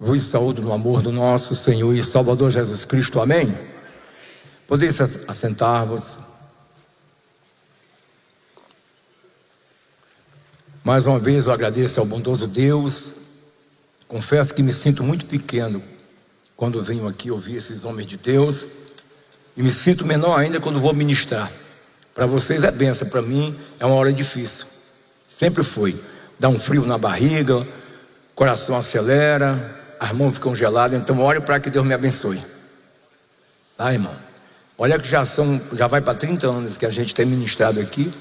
Vos saúdo no amor do nosso Senhor e Salvador Jesus Cristo, amém? Podeis assentar-vos. Mais uma vez eu agradeço ao bondoso Deus. Confesso que me sinto muito pequeno quando venho aqui ouvir esses homens de Deus, e me sinto menor ainda quando vou ministrar. Para vocês é bênção, para mim é uma hora difícil. Sempre foi. Dá um frio na barriga, coração acelera, as mãos ficam geladas. Então ore para que Deus me abençoe. Tá, irmão? Olha que já vai para 30 anos que a gente tem ministrado aqui,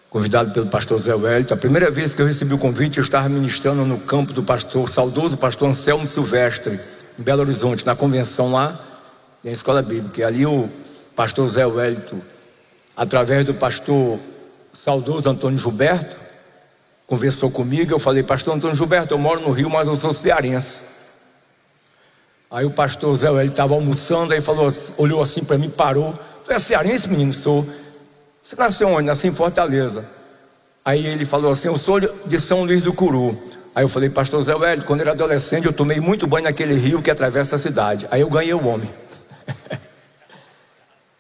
convidado pelo pastor Zé Wellington. A primeira vez que eu recebi o convite, eu estava ministrando no campo do saudoso pastor Anselmo Silvestre, em Belo Horizonte, na convenção lá, na escola bíblica. E ali o pastor Zé Wellington, através do pastor saudoso Antônio Gilberto, conversou comigo. Eu falei: pastor Antônio Gilberto, eu moro no Rio, mas eu sou cearense. Aí o pastor Zé Wellington estava almoçando, aí falou, olhou assim para mim, parou: tu é cearense, menino? Sou. Você nasceu onde? Nasci em Fortaleza. Aí ele falou assim: eu sou de São Luís do Curu. Aí eu falei: pastor Zé Wellington, quando eu era adolescente eu tomei muito banho naquele rio que atravessa a cidade. Aí eu ganhei o homem.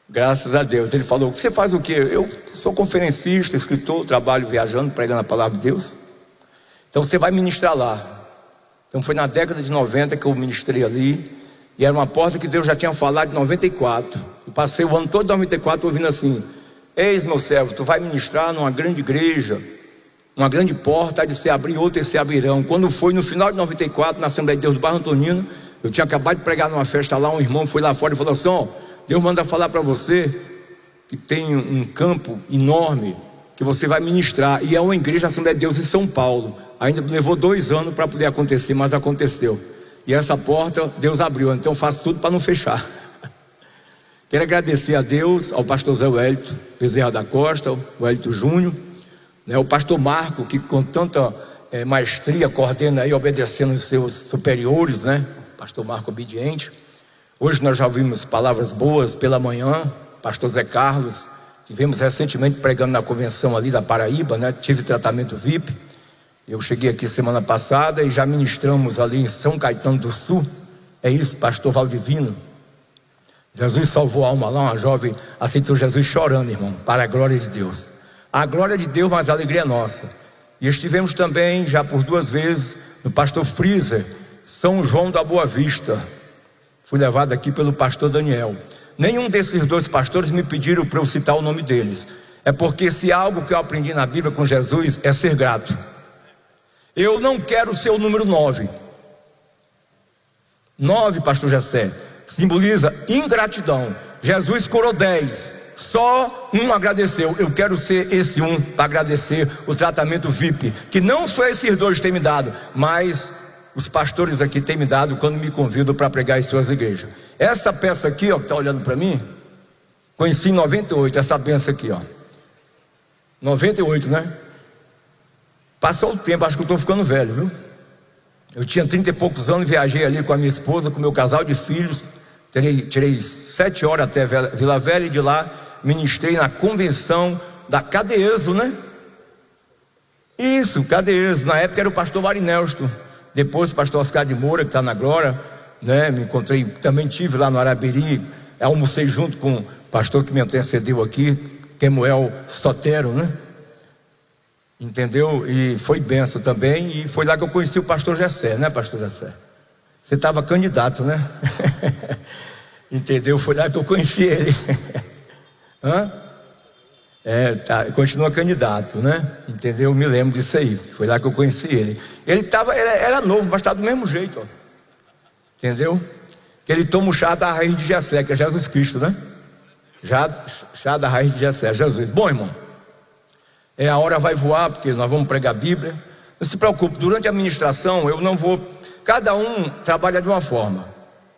Graças a Deus. Ele falou: você faz o quê? Eu sou conferencista, escritor, trabalho viajando, pregando a palavra de Deus. Então você vai ministrar lá. Então foi na década de 90 que eu ministrei ali, e era uma porta que Deus já tinha falado de 94. Eu passei o ano todo de 94 ouvindo assim: eis, meu servo, tu vai ministrar numa grande igreja, uma grande porta, há de se abrir, outras se abrirão. Quando foi no final de 94, na Assembleia de Deus do bairro Antonino, eu tinha acabado de pregar numa festa lá, um irmão foi lá fora e falou assim: ó, Deus manda falar para você que tem um campo enorme que você vai ministrar, e é uma igreja Assembleia de Deus em São Paulo. Ainda levou 2 anos para poder acontecer, mas aconteceu. E essa porta Deus abriu, então eu faço tudo para não fechar. Quero agradecer a Deus, ao pastor Zé Wellington Bezerra da Costa, o Wellington Júnior, né, o pastor Marco, que com tanta maestria coordena aí, obedecendo os seus superiores, né? Pastor Marco obediente. Hoje nós já ouvimos palavras boas pela manhã. Pastor Zé Carlos, tivemos recentemente pregando na convenção ali da Paraíba, né? Tive tratamento VIP. Eu cheguei aqui semana passada e já ministramos ali em São Caetano do Sul. É isso, pastor Valdivino. Jesus salvou a alma lá, uma jovem aceitou Jesus chorando, irmão, para a glória de Deus. A glória de Deus, mas a alegria é nossa. E estivemos também já por 2 vezes no pastor Freezer, São João da Boa Vista. Fui levado aqui pelo pastor Daniel. Nenhum desses 2 pastores me pediram para eu citar o nome deles. É porque se algo que eu aprendi na Bíblia com Jesus é ser grato. Eu não quero ser o número 9. 9, pastor Jessé, simboliza ingratidão. Jesus curou 10, só um agradeceu. Eu quero ser esse um para agradecer o tratamento VIP, que não só esses 2 têm me dado, mas os pastores aqui têm me dado quando me convidam para pregar em suas igrejas. Essa peça aqui, ó, que está olhando para mim, conheci em 98, essa benção aqui, ó. 98, né? Passou o tempo, acho que eu estou ficando velho, viu? Eu tinha 30 e poucos anos, viajei ali com a minha esposa, com o meu casal de filhos. Tirei 7 horas até Vila Velha, e de lá ministrei na convenção da Cadeeso, né? Isso, Cadeeso. Na época era o pastor Marinelsto. Depois o pastor Oscar de Moura, que está na glória, né? Me encontrei, também tive lá no Araberi, almocei junto com o pastor que me antecedeu aqui, Kemuel Sotero, né? Entendeu? E foi benção também. E foi lá que eu conheci o pastor Jessé, né, pastor Jessé? Você estava candidato, né? Entendeu? Foi lá que eu conheci ele. Hã? Continua candidato, né? Entendeu? Me lembro disso aí. Foi lá que eu conheci ele. Ele era novo, mas está do mesmo jeito, ó. Entendeu? Que ele toma o chá da raiz de Jessé, que é Jesus Cristo, né? Chá da raiz de Jessé, Jesus. Bom, irmão, a hora vai voar, porque nós vamos pregar a Bíblia. Não se preocupe, durante a ministração eu não vou, cada um trabalha de uma forma.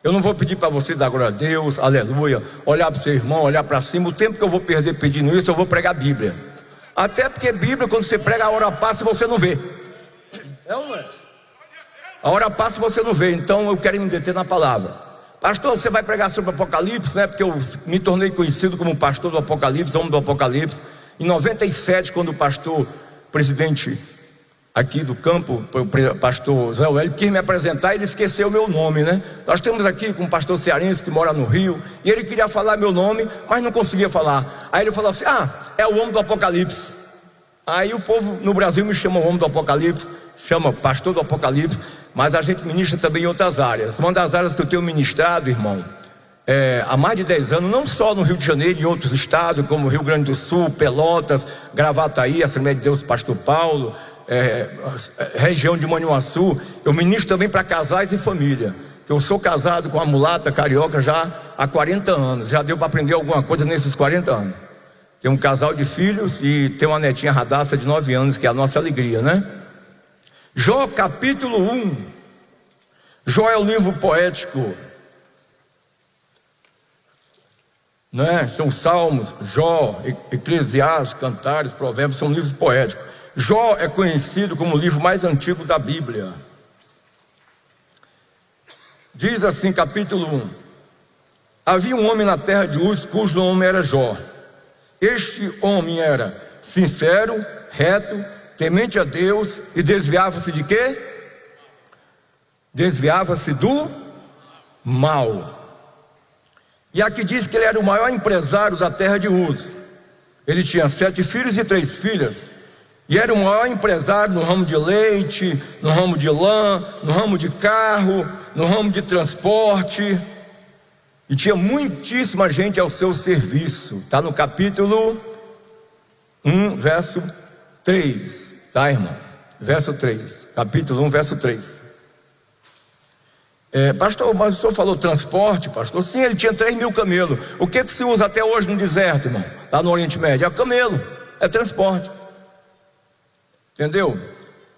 Eu não vou pedir para você dar glória a Deus, aleluia, olhar para o seu irmão, olhar para cima. O tempo que eu vou perder pedindo isso, eu vou pregar a Bíblia. Até porque Bíblia, quando você prega, a hora passa e você não vê. É ou não é? A hora passa e você não vê. Então eu quero me deter na palavra. Pastor, você vai pregar sobre o Apocalipse, né? Porque eu me tornei conhecido como pastor do Apocalipse, homem do Apocalipse. Em 97, quando o pastor presidente aqui do campo, o pastor Zé Wélio, quis me apresentar e ele esqueceu o meu nome, né? Nós temos aqui com um pastor cearense que mora no Rio, e ele queria falar meu nome, mas não conseguia falar. Aí ele falou assim: é o homem do Apocalipse. Aí o povo no Brasil me chama o homem do Apocalipse, chama pastor do Apocalipse, mas a gente ministra também em outras áreas. Uma das áreas que eu tenho ministrado, irmão, há mais de 10 anos, não só no Rio de Janeiro, em outros estados, como Rio Grande do Sul, Pelotas, Gravataí, Assembleia de Deus Pastor Paulo, região de Manhuaçu. Eu ministro também para casais e família. Eu sou casado com uma mulata carioca já há 40 anos, já deu para aprender alguma coisa nesses 40 anos. Tem um casal de filhos e tem uma netinha Radassa de 9 anos, que é a nossa alegria, né? Jó capítulo 1. Jó é um livro poético, né? São Salmos, Jó, Eclesiastes, Cantares, Provérbios, são livros poéticos. Jó é conhecido como o livro mais antigo da Bíblia. Diz assim, capítulo 1: havia um homem na terra de Uz, cujo nome era Jó. Este homem era sincero, reto, temente a Deus, e desviava-se de quê? Desviava-se do mal. E aqui diz que ele era o maior empresário da terra de Uz. Ele tinha 7 filhos e 3 filhas, e era o maior empresário no ramo de leite, no ramo de lã, no ramo de carro, no ramo de transporte, e tinha muitíssima gente ao seu serviço. Está no capítulo 1, verso 3, tá, irmão? Verso 3, capítulo 1, verso 3. Pastor, mas o senhor falou transporte, pastor? Sim, ele tinha 3.000 camelos. O que se usa até hoje no deserto, irmão? Lá no Oriente Médio, é camelo, é transporte. Entendeu?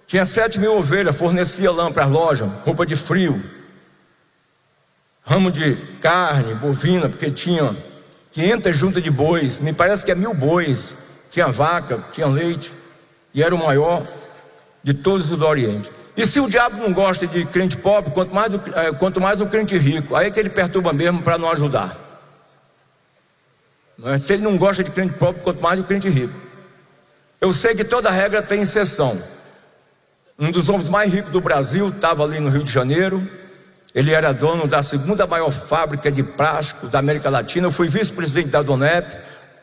Tinha 7.000 ovelhas, fornecia lã para as lojas, roupa de frio, ramo de carne, bovina, porque tinha 500 juntas de bois, me parece que é 1.000 bois, tinha vaca, tinha leite, e era o maior de todos os do Oriente. E se o diabo não gosta de crente pobre, quanto mais o crente rico, aí é que ele perturba mesmo para não ajudar. Não é? Se ele não gosta de crente pobre, quanto mais o crente rico. Eu sei que toda regra tem exceção. Um dos homens mais ricos do Brasil estava ali no Rio de Janeiro. Ele era dono da 2ª maior fábrica de plástico da América Latina. Eu fui vice-presidente da Donep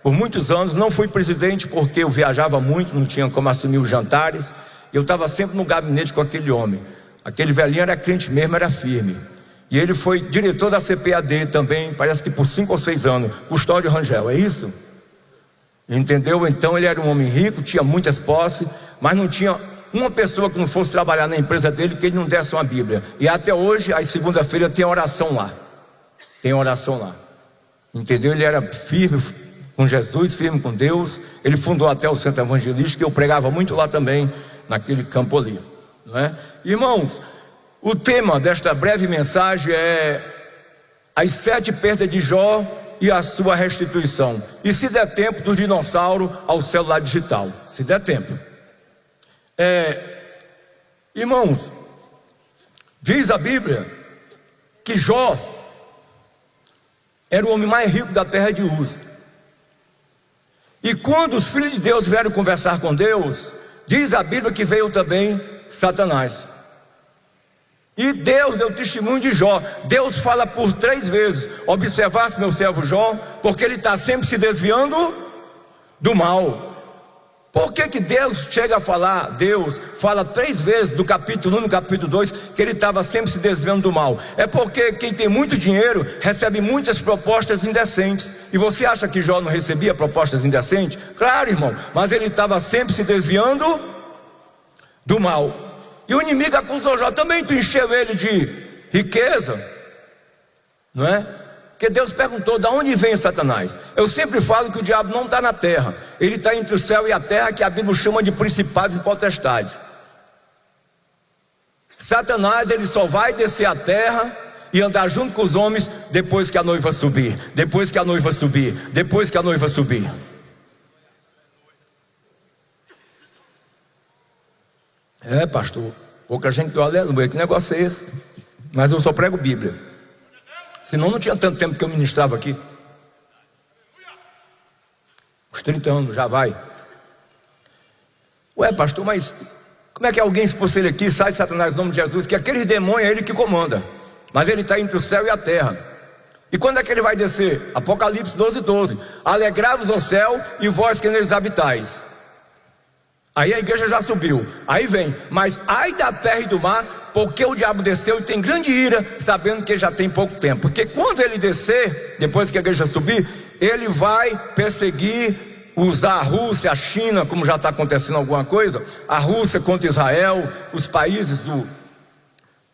por muitos anos. Não fui presidente porque eu viajava muito, não tinha como assumir os jantares. Eu estava sempre no gabinete com aquele homem. Aquele velhinho era crente mesmo, era firme. E ele foi diretor da CPAD também, parece que por 5 ou 6 anos. Custódio Rangel, é isso? Entendeu? Então ele era um homem rico, tinha muitas posses, mas não tinha uma pessoa que não fosse trabalhar na empresa dele que ele não desse uma Bíblia. E até hoje, às segunda-feira, tem oração lá. Tem oração lá. Entendeu? Ele era firme com Jesus, firme com Deus. Ele fundou até o Centro Evangelístico, que eu pregava muito lá também, naquele campo ali, não é? Irmãos, o tema desta breve mensagem é as 7 perdas de Jó e a sua restituição. E se der tempo, do dinossauro ao celular digital, se der tempo. Irmãos, diz a Bíblia que Jó era o homem mais rico da terra de Uz. E quando os filhos de Deus vieram conversar com Deus, diz a Bíblia que veio também Satanás. E Deus deu testemunho de Jó. Deus fala por 3 vezes: observasse meu servo Jó, porque ele está sempre se desviando do mal. Por que Deus chega a falar? Deus fala 3 vezes do capítulo 1 no capítulo 2 que ele estava sempre se desviando do mal. É porque quem tem muito dinheiro recebe muitas propostas indecentes. E você acha que Jó não recebia propostas indecentes? Claro, irmão, mas ele estava sempre se desviando do mal. E o inimigo acusou Jó: também tu encheu ele de riqueza, não é? Porque Deus perguntou: de onde vem Satanás? Eu sempre falo que o diabo não está na terra, ele está entre o céu e a terra, que a Bíblia chama de principados e potestades. Satanás, ele só vai descer a terra e andar junto com os homens depois que a noiva subir, depois que a noiva subir, depois que a noiva subir. Pastor, pouca gente deu aleluia, que negócio é esse? Mas eu só prego Bíblia, senão não tinha tanto tempo que eu ministrava aqui. Uns 30 anos já vai. Pastor, mas Como é que alguém expulsa ele aqui, sai de Satanás no nome de Jesus, que aquele demônio é ele que comanda, mas ele está entre o céu e a terra. E quando é que ele vai descer? Apocalipse 12:12. Alegrai-vos ao céu e vós que neles habitais. Aí a igreja já subiu. Aí vem, mas ai da terra e do mar, porque o diabo desceu e tem grande ira, sabendo que já tem pouco tempo. Porque quando ele descer, depois que a igreja subir, ele vai perseguir, usar a Rússia, a China, como já está acontecendo alguma coisa, a Rússia contra Israel, os países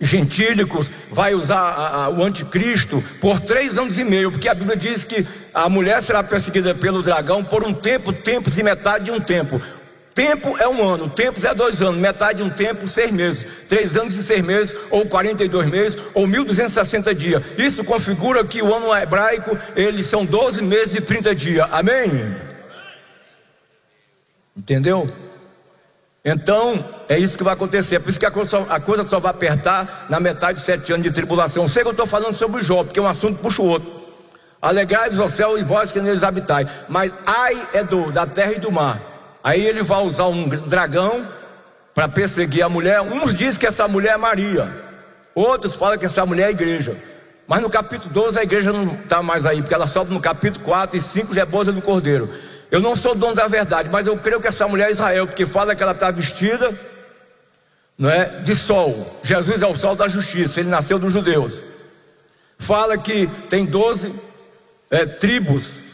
gentílicos, vai usar o anticristo por 3 anos e meio, porque a Bíblia diz que a mulher será perseguida pelo dragão por um tempo, tempos e metade de um tempo. Tempo é 1 ano, tempos é 2 anos, metade de um tempo, 6 meses, 3 anos e 6 meses, ou 42 meses, ou 1260 dias. Isso configura que o ano hebraico, eles são 12 meses e 30 dias, amém? Entendeu? Então, é isso que vai acontecer. Por isso que a coisa só vai apertar na metade de 7 anos de tribulação. Eu sei que eu estou falando sobre o Jó, porque um assunto puxa o outro. Alegrai-vos ao céu e vós que neles habitais. Mas ai é da terra e do mar. Aí ele vai usar um dragão para perseguir a mulher. Uns dizem que essa mulher é Maria, outros falam que essa mulher é a igreja. Mas no capítulo 12 a igreja não está mais aí, porque ela sobe no capítulo 4 e 5 já é boda do cordeiro. Eu não sou dono da verdade, mas eu creio que essa mulher é Israel, porque fala que ela está vestida, não é, de sol. Jesus é o sol da justiça, ele nasceu dos judeus. Fala que tem 12 tribos,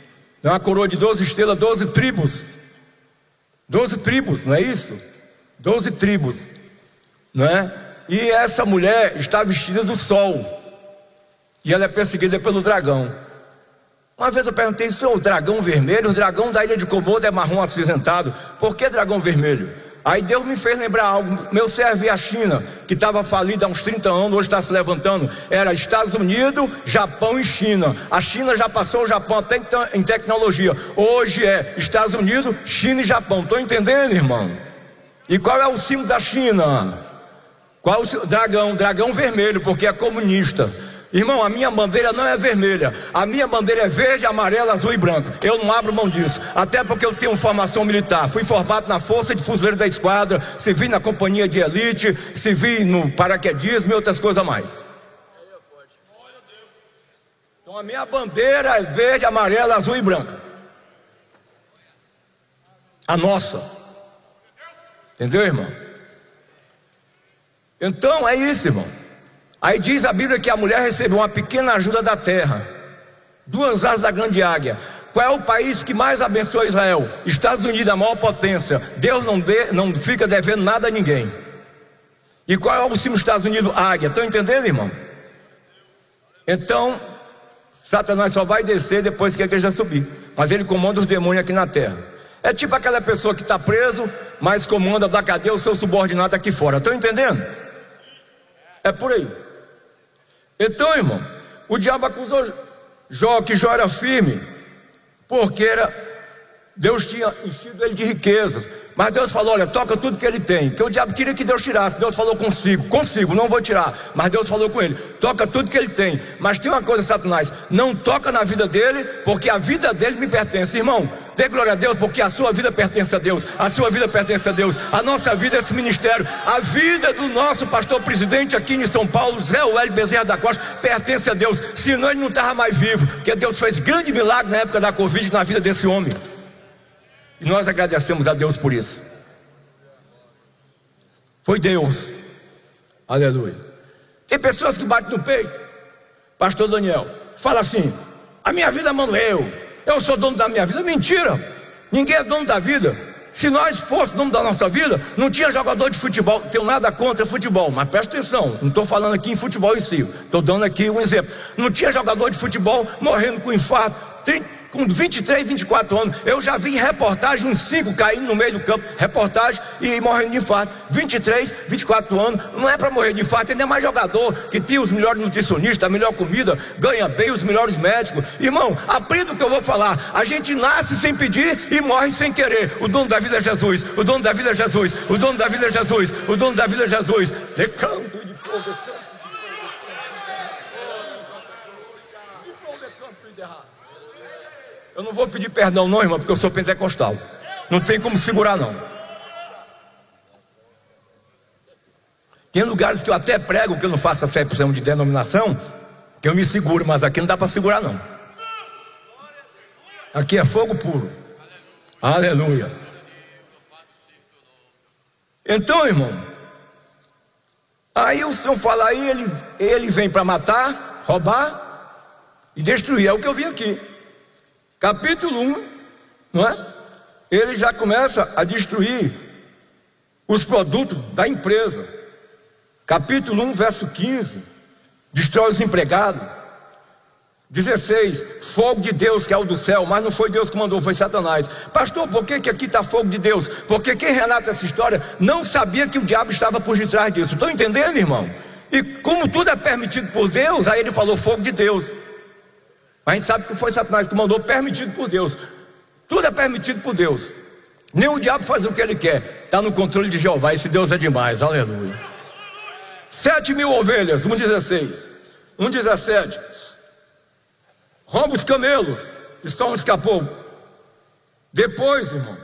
é uma coroa de 12 estrelas, 12 tribos. 12 tribos, não é isso? 12 tribos, não é? E essa mulher está vestida do sol, e ela é perseguida pelo dragão. Uma vez eu perguntei, se o dragão vermelho, o dragão da ilha de Komodo é marrom acinzentado, por que dragão vermelho? Aí Deus me fez lembrar algo. Meu servo, a China, que estava falida há uns 30 anos, hoje está se levantando, era Estados Unidos, Japão e China. A China já passou o Japão até em tecnologia. Hoje é Estados Unidos, China e Japão. Estou entendendo, irmão? E qual é o símbolo da China? Qual o dragão vermelho, porque é comunista. Irmão, a minha bandeira não é vermelha, a minha bandeira é verde, amarela, azul e branco. Eu não abro mão disso, até porque eu tenho formação militar. Fui formado na Força de Fuzileiro da Esquadra, servi na companhia de elite, servi no paraquedismo e outras coisas a mais. Então a minha bandeira é verde, amarela, azul e branco. A nossa. Entendeu, irmão? Então é isso, irmão. Aí diz a Bíblia que a mulher recebeu uma pequena ajuda da terra, 2 asas da grande águia. Qual é o país que mais abençoa Israel? Estados Unidos, a maior potência. Deus não fica devendo nada a ninguém. E qual é o símbolo dos Estados Unidos? Águia. Estão entendendo, irmão? Então Satanás só vai descer depois que a igreja subir, mas ele comanda os demônios aqui na terra. É tipo aquela pessoa que está preso, mas comanda da cadeia o seu subordinado aqui fora. Estão entendendo? É por aí. Então, irmão, o diabo acusou Jó, que Jó era firme, porque Deus tinha enchido ele de riquezas. Mas Deus falou, olha, toca tudo que ele tem. Que o diabo queria que Deus tirasse. Deus falou consigo, não vou tirar. Mas Deus falou com ele, toca tudo que ele tem. Mas tem uma coisa, Satanás, não toca na vida dele, porque a vida dele me pertence. Irmão, dê glória a Deus, porque a sua vida pertence a Deus. A sua vida pertence a Deus. A nossa vida é esse ministério. A vida do nosso pastor presidente aqui em São Paulo, Zé Wélio Bezerra da Costa, pertence a Deus. Senão ele não estava mais vivo, porque Deus fez grande milagre na época da Covid na vida desse homem. E nós agradecemos a Deus por isso. Foi Deus. Aleluia. Tem pessoas que batem no peito. Pastor Daniel fala assim, a minha vida mando eu sou dono da minha vida. Mentira, ninguém é dono da vida. Se nós fôssemos dono da nossa vida, não tinha jogador de futebol. Não tenho nada contra futebol, mas presta atenção, não estou falando aqui em futebol em si, estou dando aqui um exemplo. Não tinha jogador de futebol morrendo com infarto, com 23, 24 anos. Eu já vi em reportagem uns 5 caindo no meio do campo, reportagem, e morrendo de infarto. 23, 24 anos, não é para morrer de infarto. Ainda é mais jogador, que tem os melhores nutricionistas, a melhor comida, ganha bem, os melhores médicos. Irmão, aprenda o que eu vou falar. A gente nasce sem pedir e morre sem querer. O dono da vida é Jesus, o dono da vida é Jesus, o dono da vida é Jesus, o dono da vida é Jesus. Recanto de povo. Eu não vou pedir perdão não, irmão, porque eu sou pentecostal. Não tem como segurar não. Tem lugares que eu até prego, que eu não faço acepção de denominação, que eu me seguro, mas aqui não dá para segurar não. Aqui é fogo puro. Aleluia. Então, irmão, aí o Senhor fala, aí ele vem para matar, roubar e destruir. É o que eu vi aqui. Capítulo 1, não é? Ele já começa a destruir os produtos da empresa. Capítulo 1, verso 15, destrói os empregados. 16, fogo de Deus que é o do céu, mas não foi Deus que mandou, foi Satanás. Pastor, por que aqui está fogo de Deus? Porque quem relata essa história não sabia que o diabo estava por detrás disso. Estão entendendo, irmão? E como tudo é permitido por Deus, aí ele falou fogo de Deus. Mas a gente sabe que foi Satanás que mandou, permitido por Deus. Tudo é permitido por Deus. Nem o diabo faz o que ele quer. Está no controle de Jeová, esse Deus é demais, aleluia. 7.000 ovelhas, 1,16, 1,17. Rouba os camelos, e só um escapou. Depois, irmão,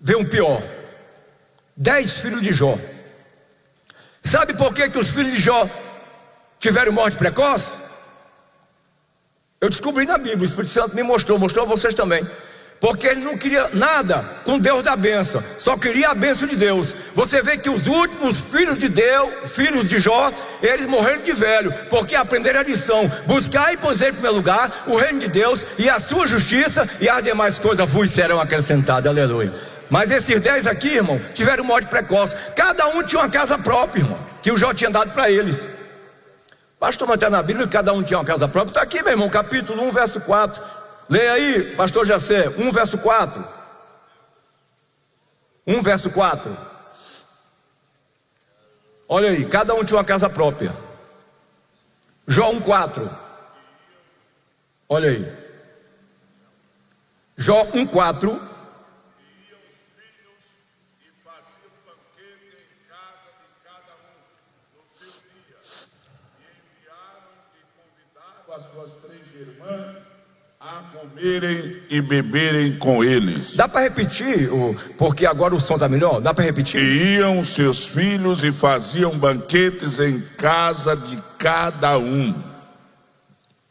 veio um pior. 10 filhos de Jó. Sabe por que os filhos de Jó tiveram morte precoce? Eu descobri na Bíblia, o Espírito Santo me mostrou a vocês também. Porque ele não queria nada com Deus da bênção, só queria a bênção de Deus. Você vê que os últimos filhos de Deus, filhos de Jó, eles morreram de velho, porque aprenderam a lição: buscar e pôs em primeiro lugar o reino de Deus e a sua justiça, e as demais coisas vos serão acrescentadas, aleluia. Mas esses 10 aqui, irmão, tiveram morte precoce. Cada um tinha uma casa própria, irmão, que o Jó tinha dado para eles. Pastor, mas está na Bíblia que cada um tinha uma casa própria. Está aqui, meu irmão, capítulo 1, verso 4. Leia aí, pastor Jacé, 1 verso 4. 1 verso 4. Olha aí, cada um tinha uma casa própria. Jó 1:4. Olha aí. Jó 1:4. As suas 3 irmãs a comerem e beberem com eles. Dá para repetir, porque agora o som está melhor? Dá para repetir? E iam seus filhos e faziam banquetes em casa de cada um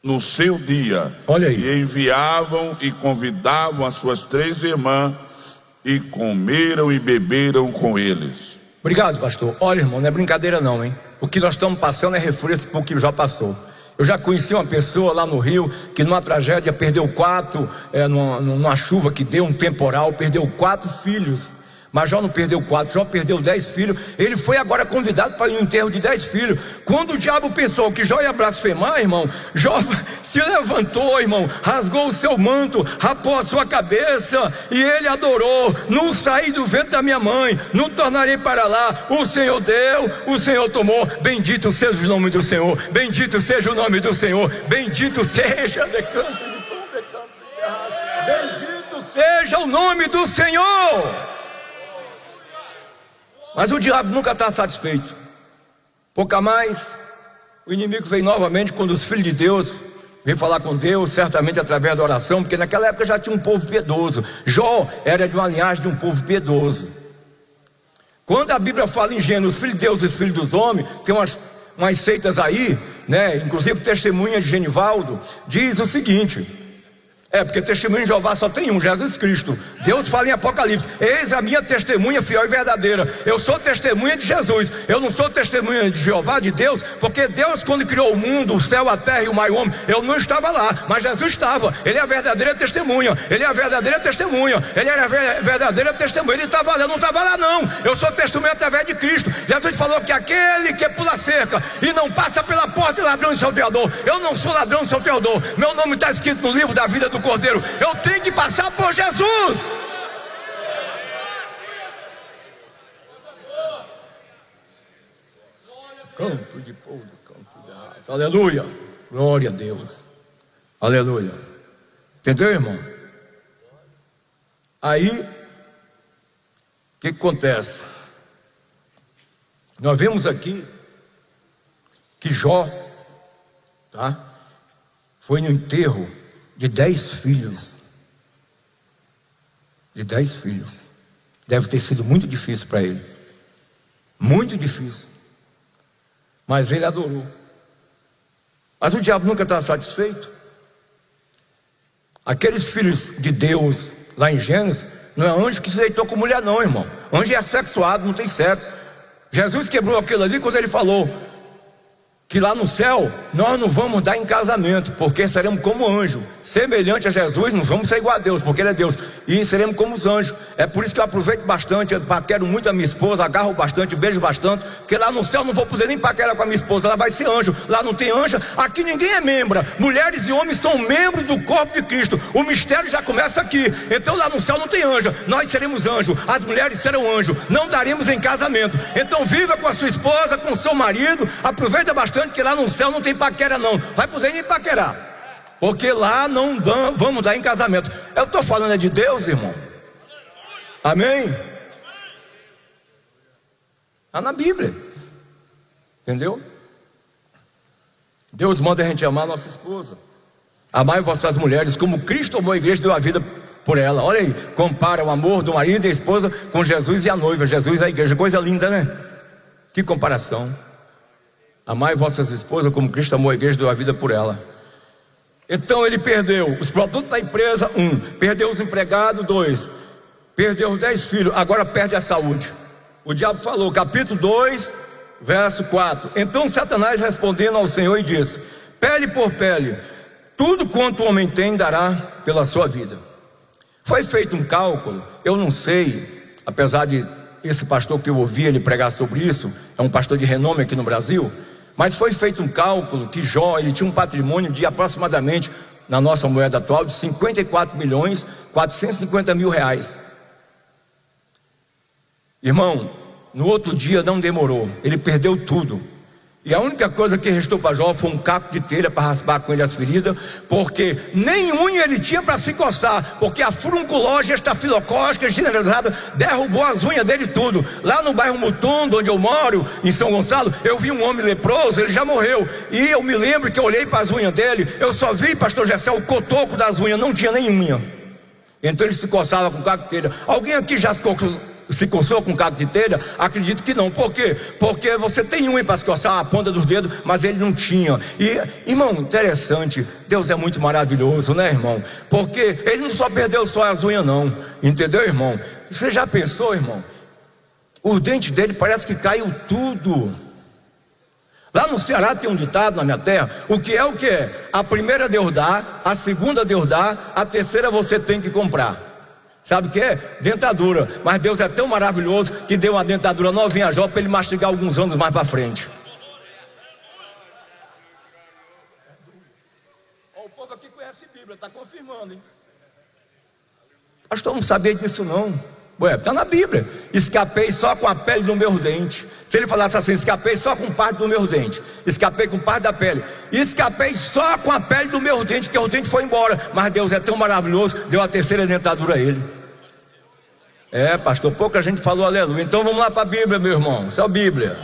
no seu dia. Olha aí. E enviavam e convidavam as suas 3 irmãs e comeram e beberam com eles. Obrigado, pastor. Olha, irmão, não é brincadeira não, hein? O que nós estamos passando é refresco para o que já passou. Eu já conheci uma pessoa lá no Rio que numa tragédia perdeu 4, numa chuva que deu um temporal, perdeu 4 filhos. Mas Jó não perdeu 4, Jó perdeu 10 filhos. Ele foi agora convidado para um enterro de 10 filhos. Quando o diabo pensou que Jó ia blasfemar, irmão, Jó se levantou, irmão, rasgou o seu manto, rapou a sua cabeça e ele adorou: não saí do ventre da minha mãe, não tornarei para lá. O Senhor deu, o Senhor tomou. Bendito seja o nome do Senhor, bendito seja o nome do Senhor, bendito seja bendito seja o nome do Senhor. Mas o diabo nunca está satisfeito. Pouca mais, o inimigo veio novamente quando os filhos de Deus veio falar com Deus, certamente através da oração, porque naquela época já tinha um povo piedoso. Jó era de uma linhagem de um povo piedoso. Quando a Bíblia fala em Gênesis, os filhos de Deus e os filhos dos homens, tem umas seitas aí, né? Inclusive testemunha de Genivaldo, diz o seguinte: porque testemunho de Jeová só tem um, Jesus Cristo. Deus fala em Apocalipse: eis a minha testemunha fiel e verdadeira. Eu sou testemunha de Jesus. Eu não sou testemunha de Jeová, de Deus, porque Deus, quando criou o mundo, o céu, a terra e o mar e o homem, eu não estava lá, mas Jesus estava. Ele é a verdadeira testemunha. Ele é a verdadeira testemunha. Ele era a verdadeira testemunha. Ele estava lá, eu não estava lá não. Eu sou testemunha através de Cristo. Jesus falou que aquele que pula cerca e não passa pela porta é ladrão e salteador. Eu não sou ladrão e salteador. Meu nome está escrito no livro da vida do Cordeiro. Eu tenho que passar por Jesus. Campo de povo, campo de raça. Aleluia. Glória a Deus. Aleluia. Entendeu, irmão? Aí, o que acontece? Nós vemos aqui que Jó, tá? Foi no enterro de 10 filhos. De 10 filhos. Deve ter sido muito difícil para ele. Muito difícil. Mas ele adorou. Mas o diabo nunca está satisfeito. Aqueles filhos de Deus, lá em Gênesis, não é anjo que se deitou com mulher não, irmão. Anjo é sexuado, não tem sexo. Jesus quebrou aquilo ali quando ele falou que lá no céu nós não vamos dar em casamento, porque seremos como anjo, semelhante a Jesus. Não vamos ser igual a Deus, porque ele é Deus, e seremos como os anjos. É por isso que eu aproveito bastante, eu paquero muito a minha esposa, agarro bastante, beijo bastante, porque lá no céu não vou poder nem paquerar com a minha esposa, ela vai ser anjo. Lá não tem anjo, aqui ninguém é membro. Mulheres e homens são membros do corpo de Cristo. O mistério já começa aqui. Então lá no céu não tem anjo, nós seremos anjo, as mulheres serão anjo, não daremos em casamento. Então viva com a sua esposa, com o seu marido, aproveita bastante, que lá no céu não tem paquera não, vai poder nem paquerar, porque lá não vamos dar em casamento. Eu estou falando de Deus, irmão. Amém? Está na Bíblia, entendeu? Deus manda a gente amar a nossa esposa. Amai vossas mulheres como Cristo amou a igreja e deu a vida por ela. Olha aí, compara o amor do marido e a esposa com Jesus e a noiva, Jesus e a igreja. Coisa linda, né? Que comparação. Amai vossas esposas como Cristo amou a igreja e deu a vida por ela. Então ele perdeu os produtos da empresa, 1. Perdeu os empregados, 2. Perdeu os 10 filhos, agora perde a saúde. O diabo falou, capítulo 2, verso 4. Então Satanás respondendo ao Senhor e disse: pele por pele, tudo quanto o homem tem dará pela sua vida. Foi feito um cálculo, eu não sei, apesar de esse pastor que eu ouvi ele pregar sobre isso, é um pastor de renome aqui no Brasil, mas foi feito um cálculo que Jó, ele tinha um patrimônio de aproximadamente, na nossa moeda atual, de 54.450.000 reais. Irmão, no outro dia não demorou, ele perdeu tudo. E a única coisa que restou para Jó foi um caco de telha para raspar com ele as feridas, porque nem unha ele tinha para se coçar, porque a furunculose estafilocócica generalizada derrubou as unhas dele tudo. Lá no bairro Mutundo, onde eu moro, em São Gonçalo, eu vi um homem leproso, ele já morreu, e eu me lembro que eu olhei para as unhas dele, eu só vi, pastor Gessé, o cotoco das unhas, não tinha nem unha. Então ele se coçava com caco de telha. Alguém aqui já se coçou com caco de telha? Acredito que não. Por quê? Porque você tem unha para se coçar a ponta dos dedos, mas ele não tinha. E, irmão, interessante, Deus é muito maravilhoso, né, irmão? Porque ele não só perdeu só as unhas não, entendeu, irmão? Você já pensou, irmão? Os dentes dele parece que caiu tudo. Lá no Ceará tem um ditado, na minha terra: o que é? A primeira Deus dá, a segunda Deus dá, a terceira você tem que comprar. Sabe o que é? Dentadura. Mas Deus é tão maravilhoso que deu uma dentadura novinha a Jó para ele mastigar alguns anos mais para frente. O povo aqui conhece a Bíblia, está confirmando, hein? Pastor, não sabia disso não. Ué, está na Bíblia. Escapei só com a pele do meu dente. Se ele falasse assim, escapei só com parte do meu dente, escapei com parte da pele, escapei só com a pele do meu dente, que o dente foi embora. Mas Deus é tão maravilhoso, deu a terceira dentadura a ele. É, pastor, pouca gente falou aleluia. Então vamos lá para a Bíblia, meu irmão. Isso é a Bíblia.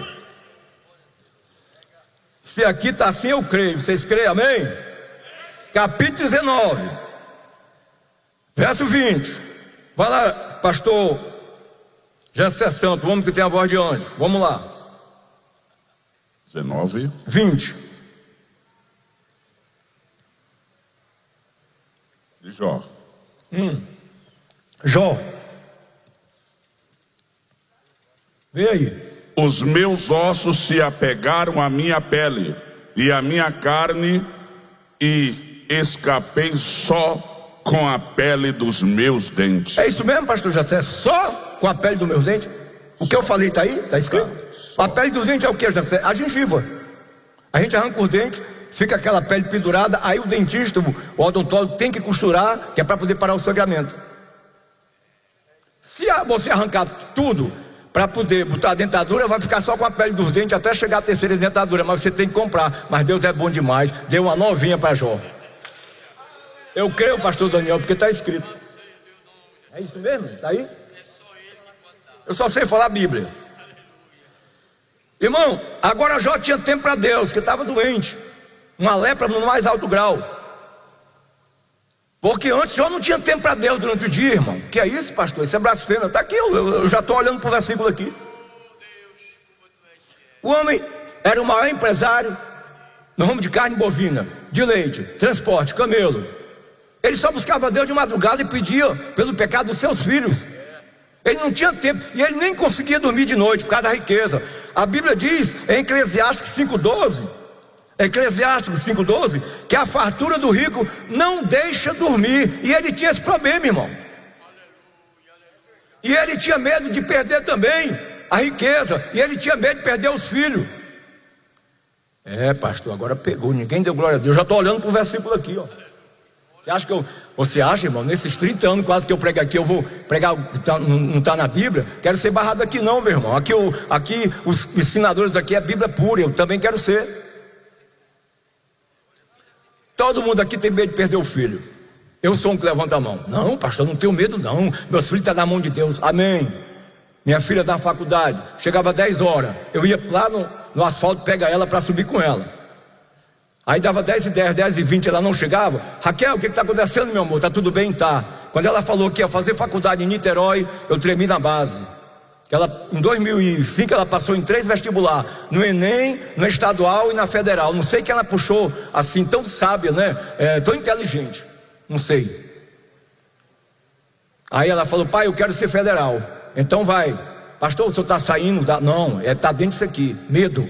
Se aqui está assim, eu creio. Vocês creem, amém? Capítulo 19, verso 20. Vai lá, pastor Gessé Santo, o homem que tem a voz de anjo. Vamos lá. 19, 20. de Jó. Jó. Vê aí. Os meus ossos se apegaram à minha pele e à minha carne, e escapei só com a pele dos meus dentes. É isso mesmo, pastor Jessé? Só com a pele dos meus dentes? O que eu falei está aí? Está escrito? A pele dos dentes é o que, Jessé? A gengiva. A gente arranca os dentes, fica aquela pele pendurada, aí o dentista, o odontólogo tem que costurar, que é para poder parar o sangramento. Se você arrancar tudo para poder botar a dentadura, vai ficar só com a pele dos dentes até chegar a terceira dentadura, mas você tem que comprar. Mas Deus é bom demais, deu uma novinha para Jó. Eu creio, pastor Daniel, porque está escrito. É isso mesmo? Está aí? Eu só sei falar a Bíblia. Irmão, agora Jó tinha tempo para Deus, que estava doente, uma lepra no mais alto grau. Porque antes Jó não tinha tempo para Deus durante o dia, irmão. Que é isso, pastor? Isso é blasfêmia. Está aqui, eu já estou olhando para o versículo aqui. O homem era o maior empresário no ramo de carne bovina, de leite, transporte, camelo. Ele só buscava Deus de madrugada e pedia pelo pecado dos seus filhos. Ele não tinha tempo, e ele nem conseguia dormir de noite por causa da riqueza. A Bíblia diz em Eclesiastes 5:12, que a fartura do rico não deixa dormir. E ele tinha esse problema, irmão. E ele tinha medo de perder também a riqueza, e ele tinha medo de perder os filhos. Pastor, agora pegou, ninguém deu glória a Deus. Eu já estou olhando para o versículo aqui, ó. Você acha, irmão, nesses 30 anos quase que eu prego aqui, eu vou pregar, não está na Bíblia? Quero ser barrado aqui não, meu irmão. Aqui os ensinadores aqui é Bíblia pura, eu também quero ser. Todo mundo aqui tem medo de perder o filho. Eu sou um que levanta a mão. Não, pastor, não tenho medo não, meus filhos estão na mão de Deus, amém. Minha filha da faculdade, chegava 10 horas, eu ia lá no asfalto pegar ela para subir com ela. Aí dava 10h10, 10h20, ela não chegava. Raquel, o que está acontecendo, meu amor? Tá tudo bem? Tá. Quando ela falou que ia fazer faculdade em Niterói, eu tremi na base. Em 2005 ela passou em 3 vestibulares, no Enem, no estadual e na federal. Não sei que ela puxou assim, tão sábia, né? Tão inteligente, não sei. Aí ela falou: pai, eu quero ser federal. Então vai. Pastor, o senhor está saindo? Não, está dentro disso aqui, medo.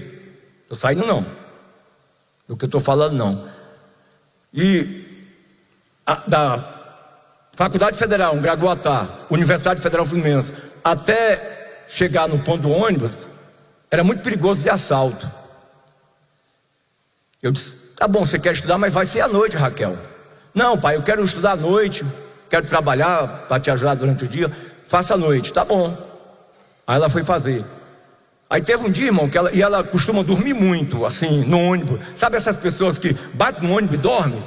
Estou saindo não, do que eu estou falando não. E da Faculdade Federal, Gragoatá, Universidade Federal Fluminense, até chegar no ponto do ônibus, era muito perigoso de assalto. Eu disse: tá bom, você quer estudar, mas vai ser à noite, Raquel. Não, pai, eu quero estudar à noite, quero trabalhar para te ajudar durante o dia. Faça à noite, tá bom. Aí ela foi fazer. Aí teve um dia, irmão, que ela costuma dormir muito, assim, no ônibus. Sabe essas pessoas que batem no ônibus e dormem?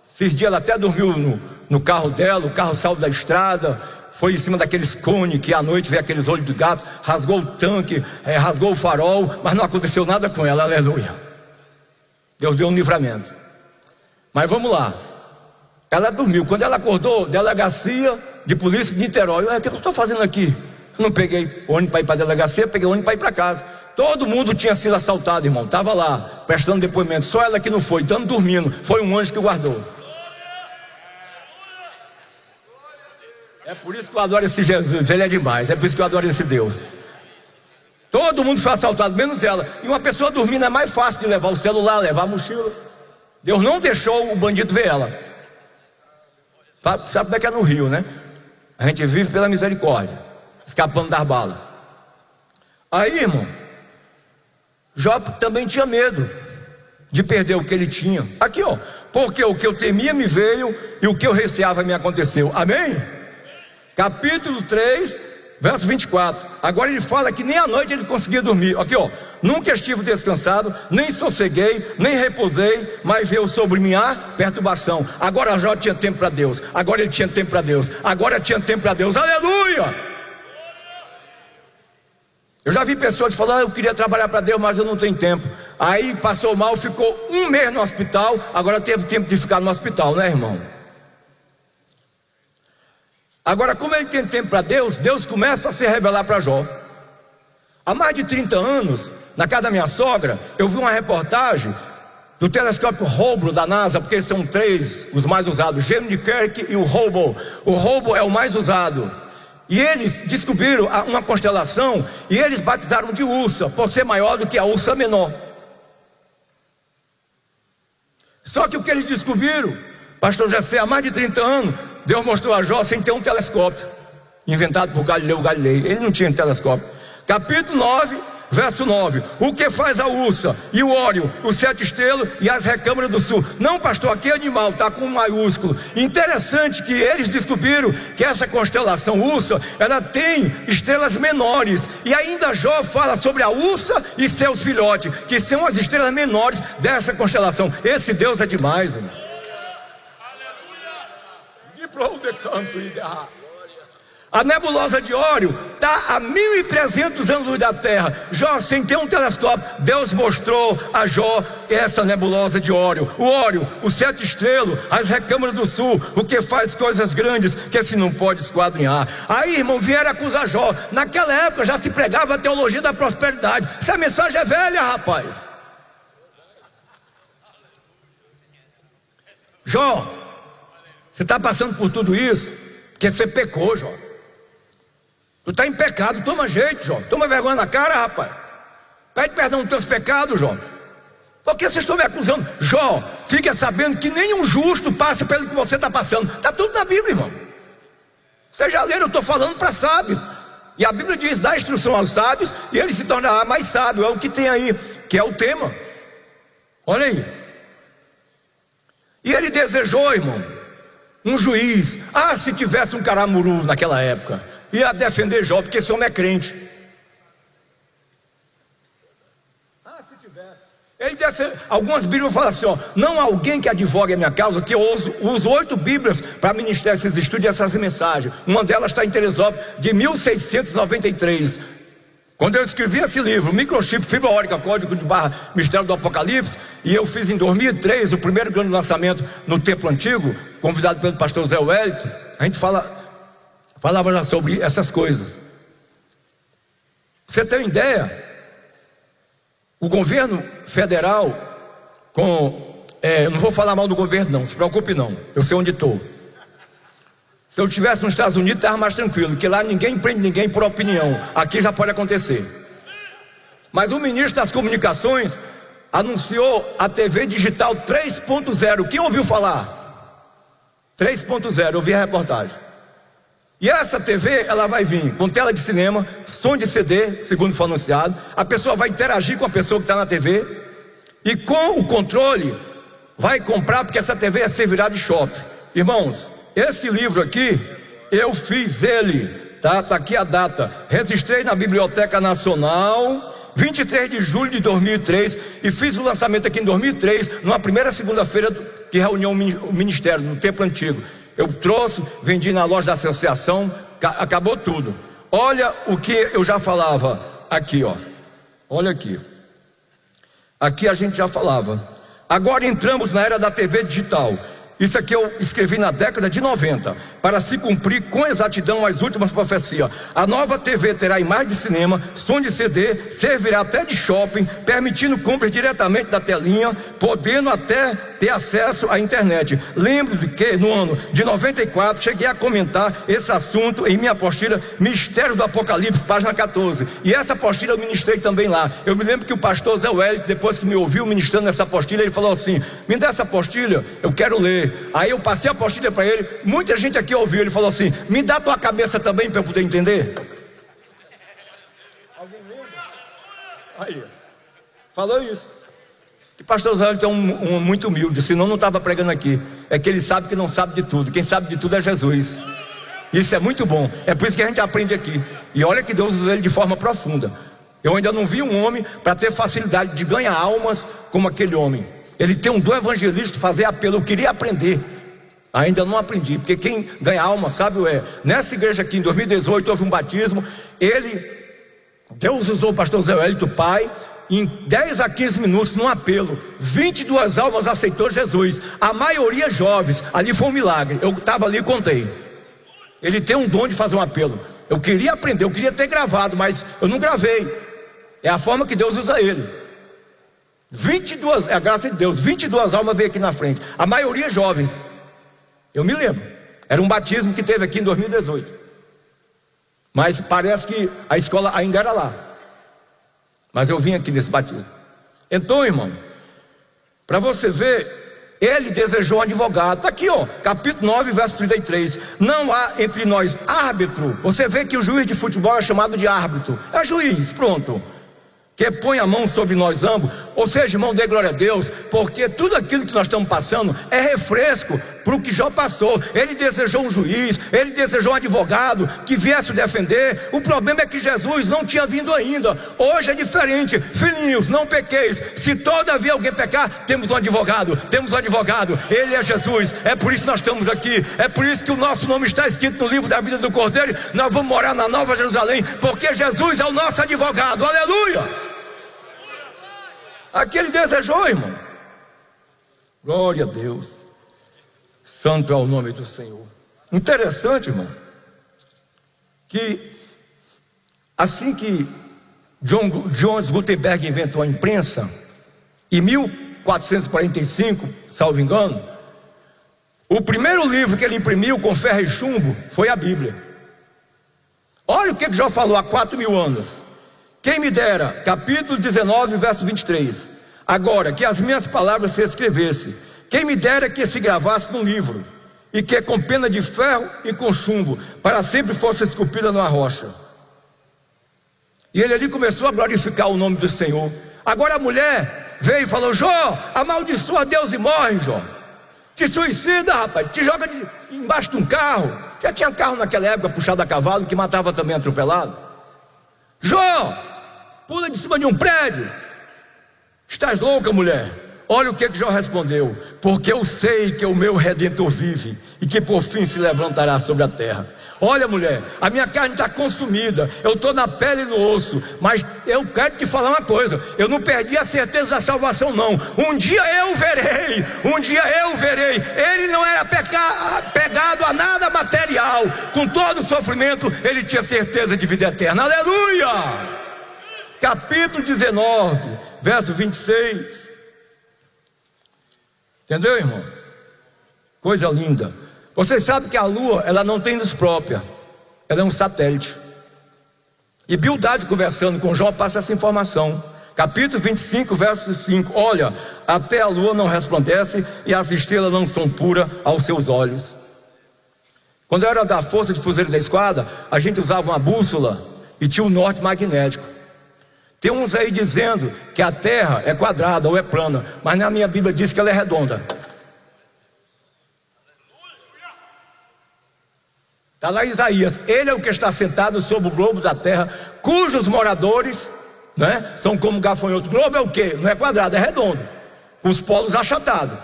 Esses dias ela até dormiu no carro dela, o carro saiu da estrada, foi em cima daqueles cones que à noite vê aqueles olhos de gato, rasgou o tanque, rasgou o farol, mas não aconteceu nada com ela, aleluia. Deus deu um livramento. Mas vamos lá. Ela dormiu. Quando ela acordou, delegacia de polícia de Niterói. O que eu estou fazendo aqui? Eu não peguei ônibus para ir para a delegacia, peguei ônibus para ir para casa. Todo mundo tinha sido assaltado, irmão. Estava lá, prestando depoimento. Só ela que não foi, estando dormindo. Foi um anjo que guardou. É por isso que eu adoro esse Jesus, ele é demais. É por isso que eu adoro esse Deus. Todo mundo foi assaltado, menos ela. E uma pessoa dormindo é mais fácil de levar o celular, levar a mochila. Deus não deixou o bandido ver ela. Sabe como é que é no Rio, né? A gente vive pela misericórdia, escapando das balas. Aí, irmão, Jó também tinha medo de perder o que ele tinha. Aqui, ó. Porque o que eu temia me veio e o que eu receava me aconteceu. Amém? Capítulo 3, verso 24. Agora ele fala que nem à noite ele conseguia dormir. Aqui, ó. Nunca estive descansado, nem sosseguei, nem repousei, mas veio sobre mim a perturbação. Agora Jó tinha tempo para Deus. Agora ele tinha tempo para Deus. Agora tinha tempo para Deus. Aleluia! Eu já vi pessoas falando: eu queria trabalhar para Deus, mas eu não tenho tempo. Aí passou mal, ficou um mês no hospital. Agora teve tempo de ficar no hospital, né, irmão? Agora, como ele tem tempo para Deus, Deus começa a se revelar para Jó. Há mais de 30 anos, na casa da minha sogra, eu vi uma reportagem do telescópio Hubble da NASA, porque são 3 os mais usados: Gemini, Kirk e o Hubble. O Hubble é o mais usado. E eles descobriram uma constelação, e eles batizaram de Ursa, por ser maior do que a Ursa Menor. Só que o que eles descobriram, pastor Jessé, há mais de 30 anos, Deus mostrou a Jó sem ter um telescópio, inventado por Galileu Galilei. Ele não tinha telescópio. Capítulo 9, verso 9. O que faz a Ursa e o Órion, os 7 estrelas e as recâmaras do sul? Não, pastor, aqui é animal, está com um maiúsculo. Interessante que eles descobriram que essa constelação Ursa, ela tem estrelas menores. E ainda Jó fala sobre a Ursa e seus filhotes, que são as estrelas menores dessa constelação. Esse Deus é demais, irmão. A nebulosa de Órion está a 1.300 anos da Terra. Jó, sem ter um telescópio, Deus mostrou a Jó essa nebulosa de Órion. O Órion, os 7 estrelas, as recâmaras do sul, o que faz coisas grandes que se não pode esquadrinhar. Aí, irmão, vieram acusar Jó. Naquela época já se pregava a teologia da prosperidade. Essa mensagem é velha, rapaz. Jó, você está passando por tudo isso porque você pecou, Jó. Tu está em pecado, toma jeito, Jó. Toma vergonha na cara, rapaz. Pede perdão dos teus pecados, Jó. Por que vocês estão me acusando? Jó, fica sabendo que nenhum justo passa pelo que você está passando. Está tudo na Bíblia, irmão. Você já leram, eu estou falando para sábios. E a Bíblia diz, dá instrução aos sábios e ele se tornará mais sábio. É o que tem aí, que é o tema. Olha aí. E ele desejou, irmão, um juiz. Ah, se tivesse um caramuru naquela época, ia defender Jó, porque esse homem é crente. Ah, se tivesse. Ele disse, algumas Bíblias falam assim, ó, não há alguém que advogue a minha causa, que eu uso 8 Bíblias para ministrar esses estudos e essas mensagens. Uma delas está em Teresópolis, de 1693. Quando eu escrevi esse livro, Microchip, Fibra Óptica, Código de Barra, Mistério do Apocalipse, e eu fiz em 2003 o primeiro grande lançamento no Templo Antigo, convidado pelo pastor Zé Wellington, a gente falava já sobre essas coisas. Você tem uma ideia? O governo federal, eu não vou falar mal do governo não, se preocupe não, eu sei onde estou. Se eu estivesse nos Estados Unidos, estava mais tranquilo, porque lá ninguém prende ninguém por opinião. Aqui já pode acontecer. Mas o ministro das Comunicações anunciou a TV digital 3.0. Quem ouviu falar? 3.0, eu vi a reportagem. E essa TV, ela vai vir com tela de cinema, som de CD, segundo foi anunciado. A pessoa vai interagir com a pessoa que está na TV. E com o controle, vai comprar, porque essa TV servirá de shopping. Irmãos, esse livro aqui, eu fiz ele, tá aqui a data. Registrei na Biblioteca Nacional, 23 de julho de 2003, e fiz o lançamento aqui em 2003, numa primeira segunda-feira que reuniu o ministério, no Templo Antigo. Eu trouxe, vendi na loja da associação, acabou tudo. Olha o que eu já falava aqui, ó. Olha aqui. Aqui a gente já falava. Agora entramos na era da TV digital. Isso aqui eu escrevi na década de 90, para se cumprir com exatidão as últimas profecias. A nova TV terá imagem de cinema, som de CD, servirá até de shopping, permitindo compras diretamente da telinha, podendo até ter acesso à internet. Lembro de que no ano de 94 cheguei a comentar esse assunto em minha apostila Mistério do Apocalipse, página 14. E essa apostila eu ministrei também lá. Eu me lembro que o pastor Zé Wellington, depois que me ouviu ministrando essa apostila, ele falou assim: me dá essa apostila, eu quero ler. Aí eu passei a apostila para ele, muita gente aqui ouviu, ele falou assim: me dá tua cabeça também para eu poder entender. Alguém lembra? Aí, falou isso. Que pastor Zé é muito humilde, senão não estava pregando aqui. É que ele sabe que não sabe de tudo, quem sabe de tudo é Jesus. Isso é muito bom, é por isso que a gente aprende aqui. E olha que Deus usa ele de forma profunda. Eu ainda não vi um homem para ter facilidade de ganhar almas como aquele homem. Ele tem um dom evangelista, fazer apelo. Eu queria aprender, ainda não aprendi, porque quem ganha alma sabe o é. Nessa igreja aqui em 2018 houve um batismo. Deus usou o pastor Zé Wellington, pai, em 10 a 15 minutos num apelo, 22 almas aceitou Jesus, a maioria jovens. Ali foi um milagre, eu estava ali e contei. Ele tem um dom de fazer um apelo. Eu queria aprender, eu queria ter gravado, mas eu não gravei. É a forma que Deus usa ele. 22, é a graça de Deus, 22 almas veio aqui na frente, a maioria jovens. Eu me lembro, era um batismo que teve aqui em 2018. Mas parece que a escola ainda era lá. Mas eu vim aqui nesse batismo. Então, irmão, para você ver, ele desejou um advogado. Está aqui, ó, capítulo 9, verso 33. Não há entre nós árbitro. Você vê que o juiz de futebol é chamado de árbitro. É juiz, pronto. Que põe a mão sobre nós ambos. Ou seja, irmão, dê glória a Deus, porque tudo aquilo que nós estamos passando é refresco por o que Jó passou. Ele desejou um juiz, ele desejou um advogado que viesse o defender. O problema é que Jesus não tinha vindo ainda. Hoje é diferente. Filhinhos, não pequeis. Se todavia alguém pecar, temos um advogado. Ele é Jesus. É por isso que nós estamos aqui. É por isso que o nosso nome está escrito no livro da vida do Cordeiro. Nós vamos morar na Nova Jerusalém, porque Jesus é o nosso advogado. Aleluia! Aqui ele desejou, irmão. Glória a Deus. Santo é o nome do Senhor. Interessante, irmão, que assim que John Gutenberg inventou a imprensa, em 1445, salvo engano, o primeiro livro que ele imprimiu com ferro e chumbo foi a Bíblia. Olha o que Jó falou há 4.000 anos. Quem me dera, capítulo 19, verso 23. Agora, que as minhas palavras se escrevessem. Quem me dera que se gravasse num livro, e que com pena de ferro e com chumbo, para sempre fosse esculpida numa rocha. E ele ali começou a glorificar o nome do Senhor. Agora a mulher veio e falou: Jó, amaldiçoa Deus e morre, Jó. Te suicida, rapaz, te joga embaixo de um carro. Já tinha carro naquela época puxado a cavalo, que matava também atropelado. Jó, pula de cima de um prédio. Estás louca, mulher? Olha o que Jó respondeu: porque eu sei que o meu Redentor vive, e que por fim se levantará sobre a terra. Olha, mulher, a minha carne está consumida, eu estou na pele e no osso, mas eu quero te falar uma coisa: eu não perdi a certeza da salvação, não. Um dia eu verei. Ele não era pegado a nada material. Com todo o sofrimento, ele tinha certeza de vida eterna. Aleluia! Capítulo 19, verso 26. Entendeu, irmão? Coisa linda. Vocês sabem que a lua, ela não tem luz própria. Ela é um satélite. E Bildade, conversando com Jó, passa essa informação. Capítulo 25, verso 5. Olha, até a lua não resplandece, e as estrelas não são puras aos seus olhos. Quando eu era da força de fuzileiro da esquadra, a gente usava uma bússola e tinha um norte magnético. Tem uns aí dizendo que a terra é quadrada ou é plana, mas na minha Bíblia diz que ela é redonda. Está lá em Isaías: ele é o que está sentado sobre o globo da terra, cujos moradores, né, são como gafanhoto. Globo é o quê? Não é quadrado, é redondo, com os polos achatados.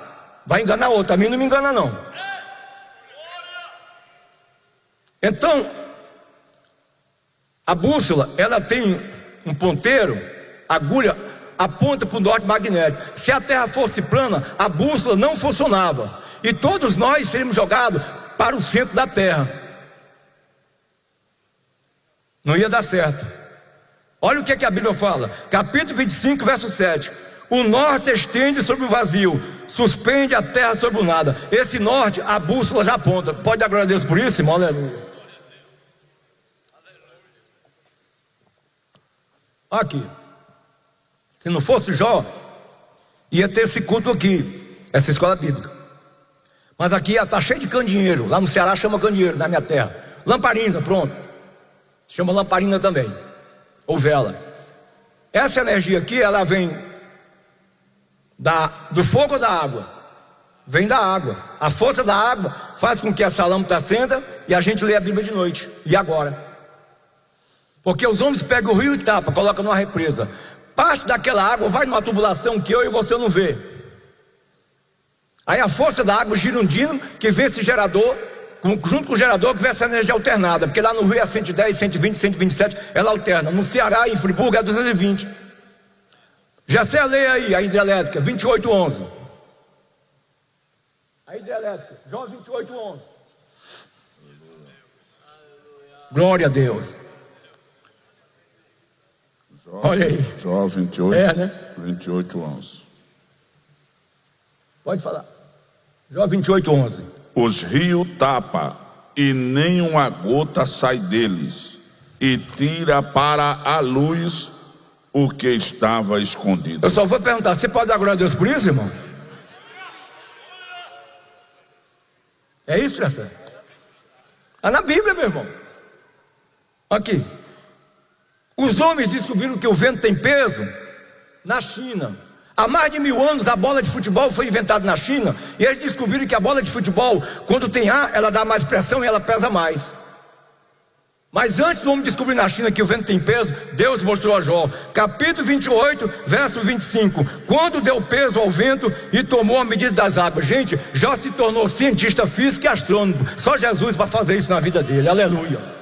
Vai enganar outro, a mim não me engana não. Então, a bússola, ela tem um ponteiro, agulha, aponta para o norte magnético. Se a terra fosse plana, a bússola não funcionava, e todos nós seríamos jogados para o centro da terra. Não ia dar certo. Olha o que a Bíblia fala, capítulo 25, verso 7. O norte estende sobre o vazio, suspende a terra sobre o nada. Esse norte, a bússola já aponta. Pode dar glória a Deus por isso, irmão? Aleluia. Aqui, se não fosse Jó, ia ter esse culto aqui, essa escola bíblica. Mas aqui está cheio de candeeiro. Lá no Ceará chama candeeiro, na minha terra. Lamparina, pronto. Chama lamparina também, ou vela. Essa energia aqui, ela vem do fogo ou da água? Vem da água. A força da água faz com que essa lâmpada acenda e a gente lê a Bíblia de noite. E agora? Porque os homens pegam o rio Itapa, colocam numa represa. Parte daquela água vai numa tubulação que eu e você não vê. Aí a força da água gira um dínamo que vê esse gerador, junto com o gerador que vê essa energia alternada. Porque lá no Rio é 110, 120, 127, ela alterna. No Ceará, em Friburgo, é 220. Já sei a lei aí, a hidrelétrica, 28:11. A hidrelétrica, Jó 28:11. Glória a Deus. Olha aí. Jó 28, né? 28:11. Pode falar. Jó 28:11. Os rios tapa, e nem uma gota sai deles, e tira para a luz o que estava escondido. Eu só vou perguntar: você pode dar glória a Deus por isso, irmão? É isso, Jessé? Está na Bíblia, meu irmão. Aqui. Os homens descobriram que o vento tem peso na China. Há mais de 1000 anos a bola de futebol foi inventada na China, e eles descobriram que a bola de futebol, quando tem ar, ela dá mais pressão e ela pesa mais. Mas antes do homem descobrir na China que o vento tem peso, Deus mostrou a Jó, capítulo 28, verso 25: quando deu peso ao vento e tomou a medida das águas. Gente, Jó se tornou cientista físico e astrônomo. Só Jesus para fazer isso na vida dele. Aleluia.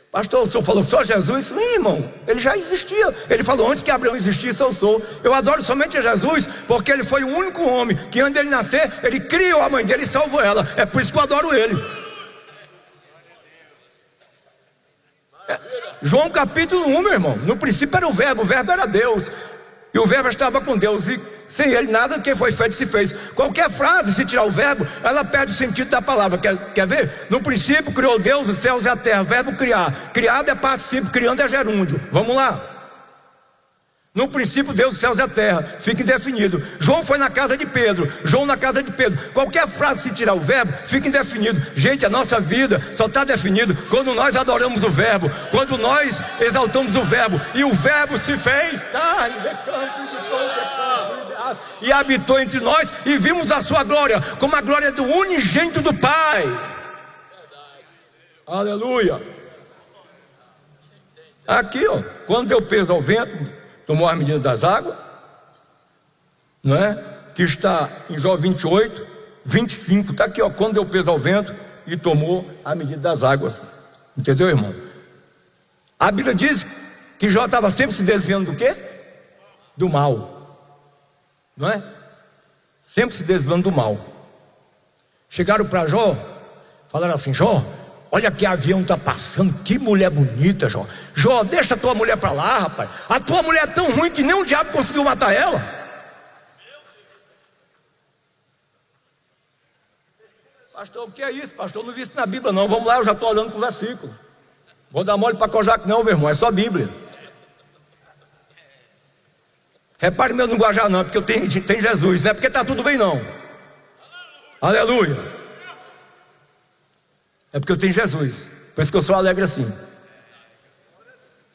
Pastor, o senhor falou só Jesus? Sim, irmão, ele já existia. Ele falou antes que Abraão existisse, eu sou. Eu adoro somente a Jesus, porque ele foi o único homem que antes dele nascer, ele criou a mãe dele e salvou ela. É por isso que eu adoro ele. João capítulo 1, meu irmão. No princípio era o verbo era Deus, e o verbo estava com Deus, e sem ele nada que foi feito se fez. Qualquer frase, se tirar o verbo, ela perde o sentido da palavra. Quer ver? No princípio criou Deus os céus e a terra. Verbo criar. Criado é particípio, criando é gerúndio. Vamos lá. No princípio Deus os céus e a terra. Fica indefinido. João foi na casa de Pedro. João na casa de Pedro. Qualquer frase, se tirar o verbo, fica indefinido. Gente, a nossa vida só está definido quando nós adoramos o verbo, quando nós exaltamos o verbo. E o verbo se fez carne, e habitou entre nós, e vimos a sua glória, como a glória do unigênito do Pai. Aleluia. Aqui, ó, quando deu peso ao vento, tomou as medidas das águas, não é? Que está em Jó 28, 25, está aqui, ó, quando deu peso ao vento e tomou a medida das águas. Entendeu, irmão? A Bíblia diz que Jó estava sempre se desviando do quê? Do mal. Não é? Sempre se desviando do mal. Chegaram para Jó, falaram assim: Jó, olha que avião está passando, que mulher bonita, Jó. Jó, deixa a tua mulher para lá, rapaz. A tua mulher é tão ruim que nem um diabo conseguiu matar ela. Pastor, o que é isso, pastor? Eu não vi isso na Bíblia não. Vamos lá, eu já estou olhando para o versículo. Vou dar mole para Kojak não, meu irmão, é só Bíblia. Repare meu linguajar não, porque eu tenho Jesus, não é porque está tudo bem não. Aleluia. É porque eu tenho Jesus, por isso que eu sou alegre assim.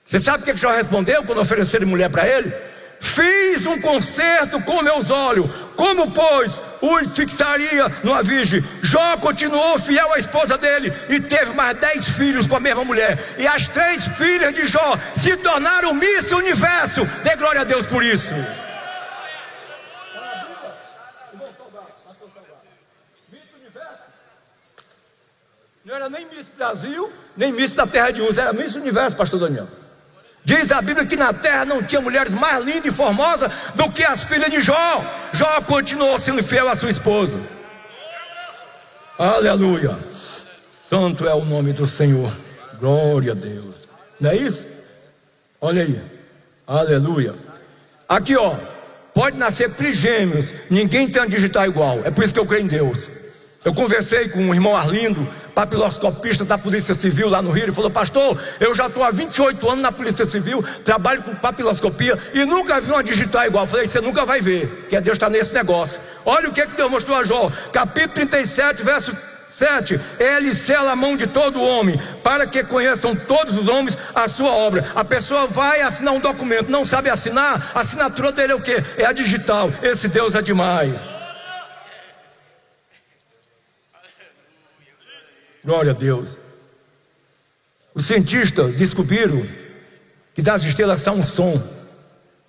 Você sabe o que Jó respondeu quando ofereceram mulher para ele? Fiz um concerto com meus olhos, como pois o fixaria numa virgem? Jó continuou fiel à esposa dele e teve mais 10 filhos com a mesma mulher. E as 3 filhas de Jó se tornaram Miss Universo. Dê glória a Deus por isso. Não era nem Miss Brasil, nem Miss da Terra de Uso, era Miss Universo, pastor Daniel. Diz a Bíblia que na terra não tinha mulheres mais lindas e formosas do que as filhas de Jó. Jó continuou sendo fiel à sua esposa. Aleluia. Santo é o nome do Senhor. Glória a Deus. Não é isso? Olha aí. Aleluia. Aqui, ó, pode nascer trigêmeos, ninguém tem um digital igual. É por isso que eu creio em Deus. Eu conversei com o irmão Arlindo, papiloscopista da Polícia Civil lá no Rio. Ele falou: pastor, eu já estou há 28 anos na Polícia Civil, trabalho com papiloscopia e nunca vi uma digital igual. Eu falei: você nunca vai ver, que Deus está nesse negócio. Olha o que Deus mostrou a Jó, capítulo 37, verso 7: ele sela a mão de todo homem, para que conheçam todos os homens a sua obra. A pessoa vai assinar um documento, não sabe assinar, a assinatura dele é o quê? É a digital. Esse Deus é demais. Glória a Deus. Os cientistas descobriram que das estrelas sai um som,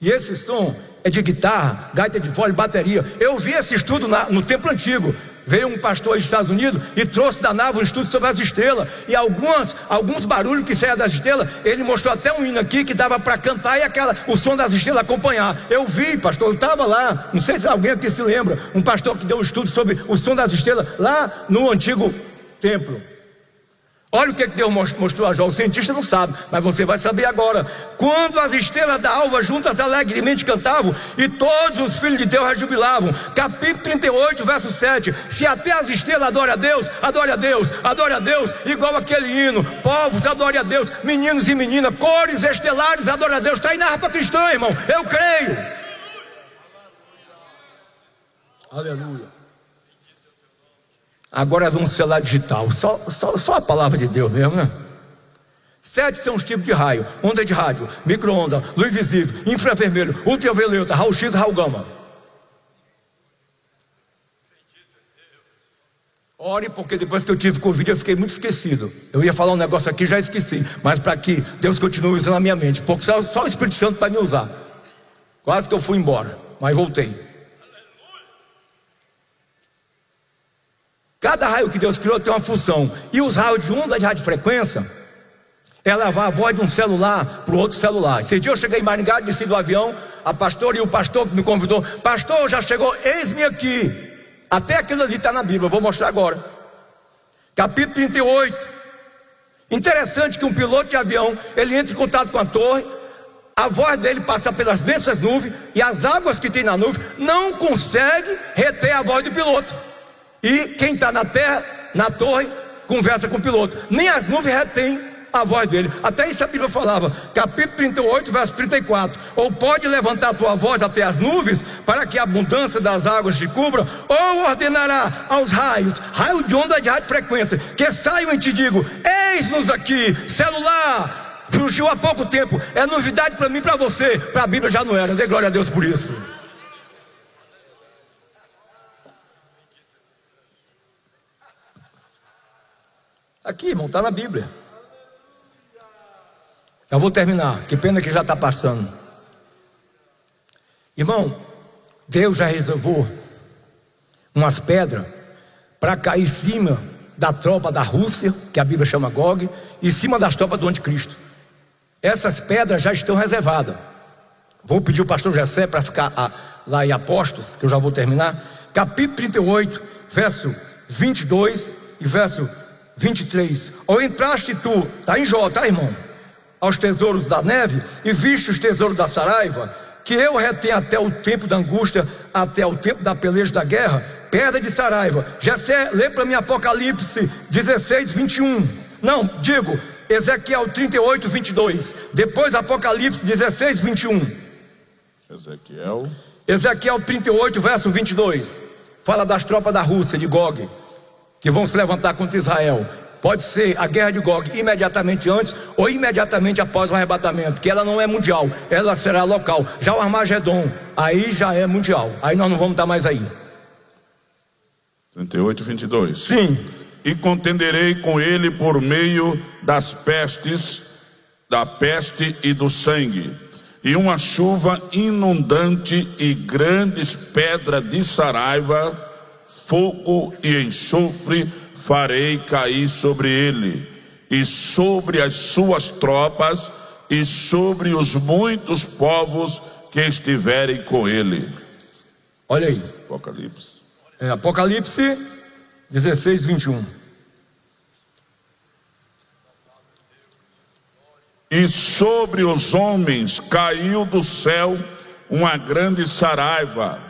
e esse som é de guitarra, gaita de fole, bateria. Eu vi esse estudo no templo antigo. Veio um pastor dos Estados Unidos e trouxe da nave um estudo sobre as estrelas, e alguns barulhos que saíam das estrelas. Ele mostrou até um hino aqui que dava para cantar e o som das estrelas acompanhar. Eu vi, pastor, eu estava lá. Não sei se alguém aqui se lembra, um pastor que deu um estudo sobre o som das estrelas lá no antigo templo. Olha o que Deus mostrou a Jó. O cientista não sabe, mas você vai saber agora. Quando as estrelas da alva juntas alegremente cantavam, e todos os filhos de Deus rejubilavam. Capítulo 38, verso 7: se até as estrelas adorem a Deus, adore a Deus, adore a Deus, igual aquele hino. Povos, adore a Deus, meninos e meninas, cores estelares, adore a Deus. Está aí na harpa cristã, irmão, eu creio. Aleluia. Agora vamos celular digital, só a palavra de Deus mesmo, né? 7 são os tipos de raio: onda de rádio, micro-onda, luz visível, infravermelho, ultravioleta, raio-x e raio-gama. Ore, porque depois que eu tive Covid eu fiquei muito esquecido. Eu ia falar um negócio aqui, já esqueci. Mas para que Deus continue usando a minha mente, porque só o Espírito Santo para me usar. Quase que eu fui embora, mas voltei. Cada raio que Deus criou tem uma função. E os raios de onda de radiofrequência é levar a voz de um celular para o outro celular. Esse dia eu cheguei em Maringá, desci do avião, a pastora e o pastor que me convidou: pastor, já chegou, eis-me aqui. Até aquilo ali está na Bíblia, eu vou mostrar agora. Capítulo 38. Interessante que um piloto de avião, ele entra em contato com a torre, a voz dele passa pelas densas nuvens, e as águas que tem na nuvem não conseguem reter a voz do piloto. E quem está na terra, na torre, conversa com o piloto. Nem as nuvens retêm a voz dele. Até isso a Bíblia falava, capítulo 38, verso 34: ou pode levantar a tua voz até as nuvens, para que a abundância das águas te cubra, ou ordenará aos raios, raio de onda de radiofrequência, que saiam e te digo: eis-nos aqui. Celular surgiu há pouco tempo, é novidade para mim e para você. Para a Bíblia já não era. Dê glória a Deus por isso. Aqui, irmão, está na Bíblia. Eu vou terminar, que pena que já está passando. Irmão, Deus já reservou umas pedras para cair em cima da tropa da Rússia, que a Bíblia chama Gog, e em cima das tropas do Anticristo. Essas pedras já estão reservadas. Vou pedir o pastor Jessé para ficar lá em Apóstolos, que eu já vou terminar. Capítulo 38, verso 22 e verso 23. Ou entraste tu, está em Jó, tá, irmão? Aos tesouros da neve, e viste os tesouros da saraiva, que eu retenho até o tempo da angústia, até o tempo da peleja da guerra, pedra de saraiva. Jessé, lê para mim Apocalipse 16, 21. Não, digo, Ezequiel 38, 22. Depois Apocalipse 16, 21. Ezequiel 38, verso 22. Fala das tropas da Rússia, de Gog, que vão se levantar contra Israel. Pode ser a guerra de Gog imediatamente antes ou imediatamente após o arrebatamento, que ela não é mundial, ela será local. Já o Armagedon, aí já é mundial, aí nós não vamos estar mais aí. 38, 22. Sim. E contenderei com ele por meio das pestes, da peste e do sangue, e uma chuva inundante e grandes pedras de saraiva, fogo e enxofre farei cair sobre ele, e sobre as suas tropas, e sobre os muitos povos que estiverem com ele. Olha aí, Apocalipse. Apocalipse 16, 21. E sobre os homens caiu do céu uma grande saraiva,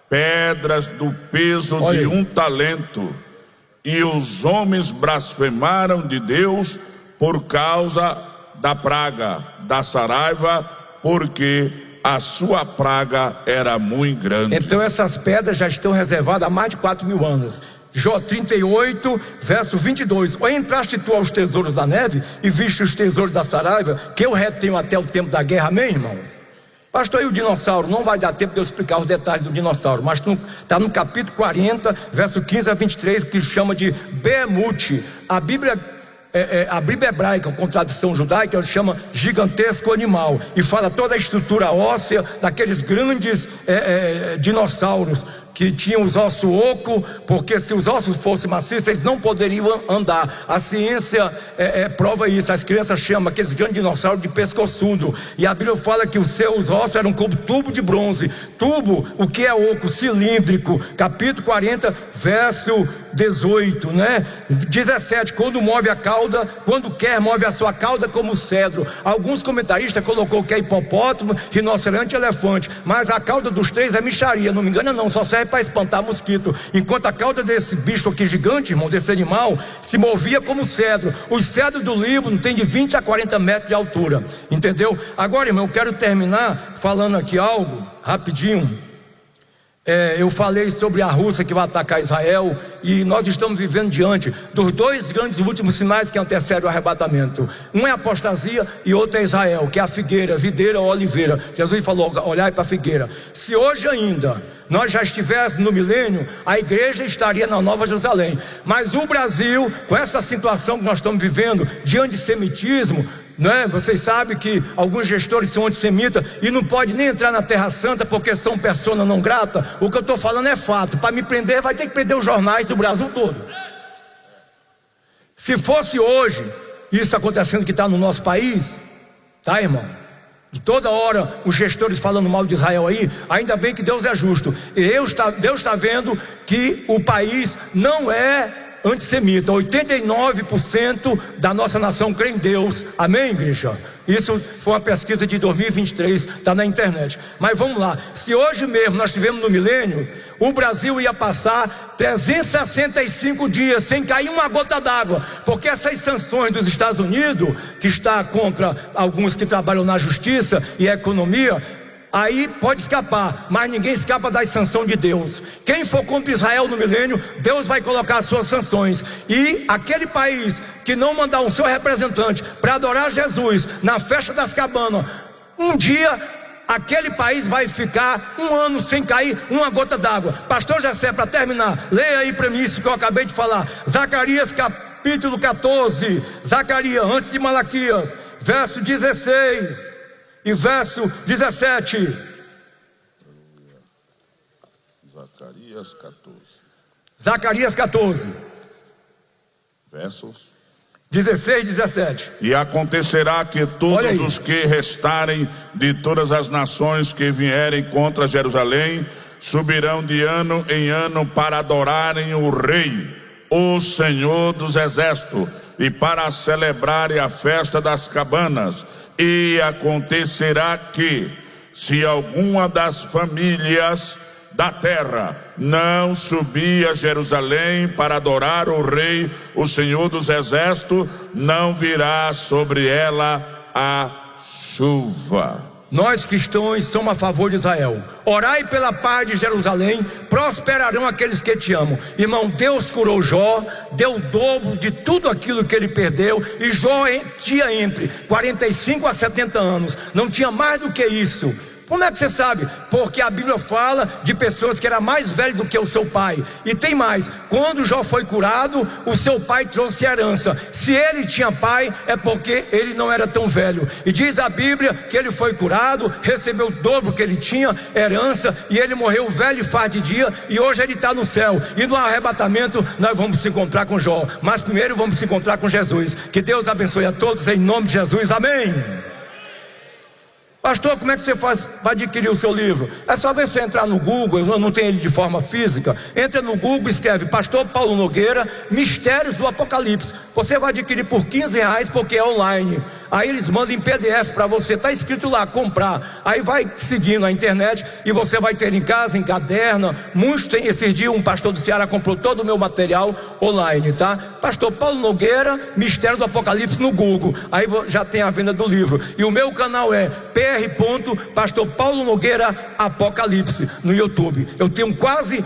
pedras do peso de 1 talento. E os homens blasfemaram de Deus por causa da praga da saraiva, porque a sua praga era muito grande. Então essas pedras já estão reservadas há mais de 4.000 anos. Jó 38, verso 22. Ou entraste tu aos tesouros da neve e viste os tesouros da saraiva, que eu retenho até o tempo da guerra, amém, irmãos? Pastor, e o dinossauro? Não vai dar tempo de eu explicar os detalhes do dinossauro, mas está no capítulo 40, verso 15 a 23, que chama de Behemoth. A Bíblia hebraica, com tradução judaica, chama gigantesco animal, e fala toda a estrutura óssea daqueles grandes dinossauros que tinham os ossos ocos, porque se os ossos fossem macios, eles não poderiam andar. A ciência prova isso. As crianças chamam aqueles grandes dinossauros de pescoçudo, e a Bíblia fala que os seus ossos eram como tubo de bronze. Tubo, o que é oco? Cilíndrico. Capítulo 40, verso 18, né? 17, quando move a cauda, quando quer, move a sua cauda como o cedro. Alguns comentaristas colocou que é hipopótamo, rinoceronte e elefante, mas a cauda dos três é mixaria, não me engana não, só serve para espantar mosquito. Enquanto a cauda desse bicho aqui gigante, irmão, desse animal, se movia como cedro. Os cedros do Líbano tem de 20 a 40 metros de altura, entendeu? Agora, irmão, eu quero terminar falando aqui algo rapidinho. Eu falei sobre a Rússia que vai atacar Israel, e nós estamos vivendo diante dos dois grandes últimos sinais que antecedem o arrebatamento. Um é a apostasia e outro é Israel, que é a figueira, videira ou oliveira. Jesus falou: olhai para a figueira. Se hoje ainda nós já estivéssemos no milênio, a igreja estaria na Nova Jerusalém. Mas o Brasil, com essa situação que nós estamos vivendo de antissemitismo, né? Vocês sabem que alguns gestores são antissemitas e não pode nem entrar na Terra Santa porque são persona não grata. O que eu estou falando é fato. Para me prender, vai ter que prender os jornais do Brasil todo. Se fosse hoje isso acontecendo que está no nosso país, tá, irmão? De toda hora os gestores falando mal de Israel aí, ainda bem que Deus é justo. E Deus está vendo que o país não é antissemita. 89% da nossa nação crê em Deus. Amém, igreja? Isso foi uma pesquisa de 2023, está na internet. Mas vamos lá, se hoje mesmo nós estivermos no milênio, o Brasil ia passar 365 dias sem cair uma gota d'água, porque essas sanções dos Estados Unidos, que está contra alguns que trabalham na justiça e a economia, aí pode escapar, mas ninguém escapa da sanção de Deus. Quem for contra Israel no milênio, Deus vai colocar as suas sanções. E aquele país que não mandar um seu representante para adorar Jesus na festa das cabanas, um dia aquele país vai ficar um ano sem cair uma gota d'água. Pastor Jessé, para terminar, leia aí para mim isso que eu acabei de falar. Zacarias capítulo 14, Zacarias antes de Malaquias, verso 16 e verso 17. Zacarias 14. Zacarias 14. Versos 16 e 17. E acontecerá que todos os que restarem de todas as nações que vierem contra Jerusalém subirão de ano em ano para adorarem o Rei, o Senhor dos Exércitos, e para celebrarem a festa das cabanas. E acontecerá que, se alguma das famílias da terra não subir a Jerusalém para adorar o Rei, o Senhor dos Exércitos, não virá sobre ela a chuva. Nós cristãos somos a favor de Israel. Orai pela paz de Jerusalém, prosperarão aqueles que te amam. Irmão, Deus curou Jó, deu o dobro de tudo aquilo que ele perdeu. E Jó tinha entre 45 a 70 anos, não tinha mais do que isso. Como é que você sabe? Porque a Bíblia fala de pessoas que eram mais velhos do que o seu pai. E tem mais, quando Jó foi curado, o seu pai trouxe herança. Se ele tinha pai, é porque ele não era tão velho. E diz a Bíblia que ele foi curado, recebeu o dobro que ele tinha, herança, e ele morreu velho e faz de dia, e hoje ele está no céu. E no arrebatamento nós vamos se encontrar com Jó, mas primeiro vamos se encontrar com Jesus. Que Deus abençoe a todos em nome de Jesus, amém. Pastor, como é que você faz para adquirir o seu livro? É só você entrar no Google, eu não tenho ele de forma física. Entra no Google, escreve Pastor Paulo Nogueira, Mistérios do Apocalipse. Você vai adquirir por R$15 porque é online. Aí eles mandam em PDF para você, está escrito lá, comprar. Aí vai seguindo a internet e você vai ter em casa, em caderno. Muitos tem, esses dias um pastor do Ceará comprou todo o meu material online, tá? Pastor Paulo Nogueira, Mistério do Apocalipse no Google. Aí já tem a venda do livro. E o meu canal é Pastor Paulo Nogueira Apocalipse no YouTube. Eu tenho quase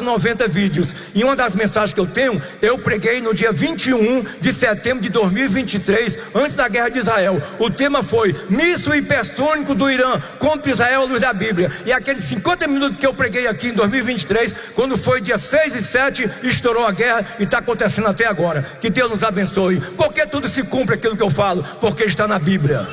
90 vídeos. E uma das mensagens que eu tenho, eu preguei no dia 21 de setembro de 2023, antes da guerra de Israel. O tema foi míssil hipersônico do Irã contra Israel à luz da Bíblia. E aqueles 50 minutos que eu preguei aqui em 2023, quando foi dia 6 e 7, estourou a guerra e está acontecendo até agora. Que Deus nos abençoe. Por que tudo se cumpre aquilo que eu falo? Porque está na Bíblia,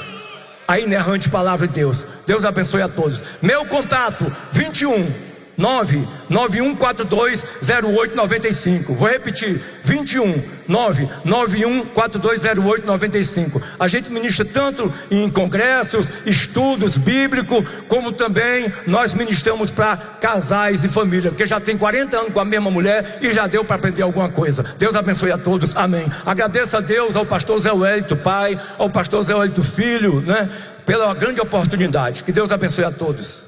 a inerrante palavra de Deus. Deus abençoe a todos. Meu contato 21 991420895. Vou repetir, 21 991420895. A gente ministra tanto em congressos, estudos bíblicos, como também nós ministramos para casais e família, porque já tem 40 anos com a mesma mulher e já deu para aprender alguma coisa. Deus abençoe a todos, amém. Agradeço a Deus, ao pastor Zé Wellington pai, ao pastor Zé Wellington filho, né, pela grande oportunidade. Que Deus abençoe a todos.